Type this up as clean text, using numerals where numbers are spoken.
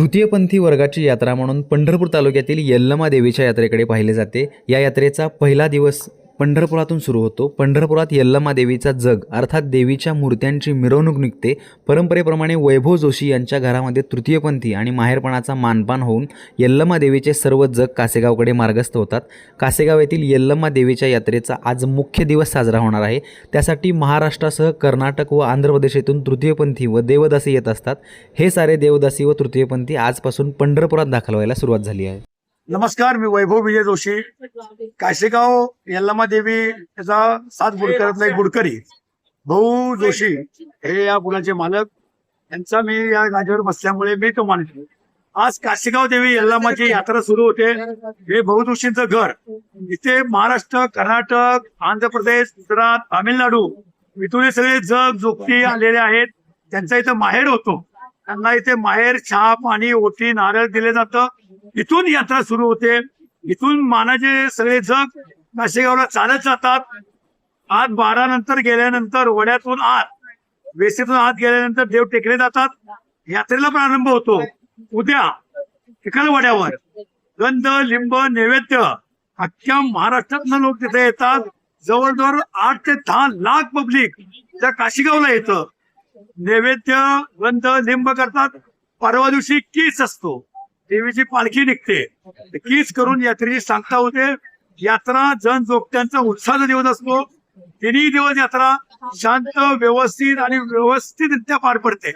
तृतीयपंथी वर्गाची यात्रा म्हणून पंढरपूर तालुक्यातील यल्लमा देवीच्या यात्रेकडे पाहिले जाते। या यात्रेचा पहिला दिवस पंढरपुरातून सुरू होतो। पंढरपुरात यल्लमा देवीचा जग अर्थात देवीच्या मूर्त्यांची मिरवणूक निघते। परंपरेप्रमाणे वैभव जोशी यांच्या घरामध्ये तृतीयपंथी आणि माहेरपणाचा मानपान होऊन यल्लमा देवीचे सर्व जग कासेगावकडे मार्गस्थ होतात। कासेगाव येथील यल्लमा देवीच्या यात्रेचा आज मुख्य दिवस साजरा होणार आहे। त्यासाठी महाराष्ट्रासह कर्नाटक व आंध्र प्रदेशातून तृतीयपंथी व देवदासी येत असतात। हे सारे देवदासी व तृतीयपंथी आजपासून पंढरपुरात दाखल व्हायला सुरुवात झाली आहे। नमस्कार, मी वैभव विजय जोशी, कासेगाव यल्लमा देवी याचा 7 बुडकरातला एक बुडकरी भाऊ जोशी हे या पुलाचे मालक। यांचा मी या गाडीवर बसल्यामुळे मी तो मानतो। आज कासेगाव देवी यल्लमाची यात्रा सुरू होते। हे भाऊ जोशींचं घर इथे महाराष्ट्र, कर्नाटक, आंध्र प्रदेश, गुजरात, तामिळनाडू इथून सगळे जग जोगती आलेले आहेत। त्यांचा इथं माहेर होतो। त्यांना इथे माहेर, चहा, पाणी, ओटी, नारळ दिले जातं। इथून यात्रा सुरू होते। इथून मानाचे सगळे जग कासेगावला चालत जातात। आज 12 नंतर गेल्यानंतर वड्यातून आत, वेसेतून आत गेल्यानंतर देव टेकले जातात। यात्रेला प्रारंभ होतो उद्या चिखलवाड्यावर। गंध, लिंब, नैवेद्य अख्ख्या महाराष्ट्रातनं लोक तिथे येतात। जवळजवळ 8 ते 10 लाख पब्लिक त्या कासेगावला येतं। नैवेद्य, गंध, लिंब करतात। परवा दिवशी कीच असतो, देवीची पालखी निघते। कीच करून यात्रेची सांगता होते। यात्रा जन जोगत्यांचा उत्साहाचा दिवस असतो। 3 दिवस यात्रा शांत, व्यवस्थित आणि व्यवस्थितरित्या पार पडते।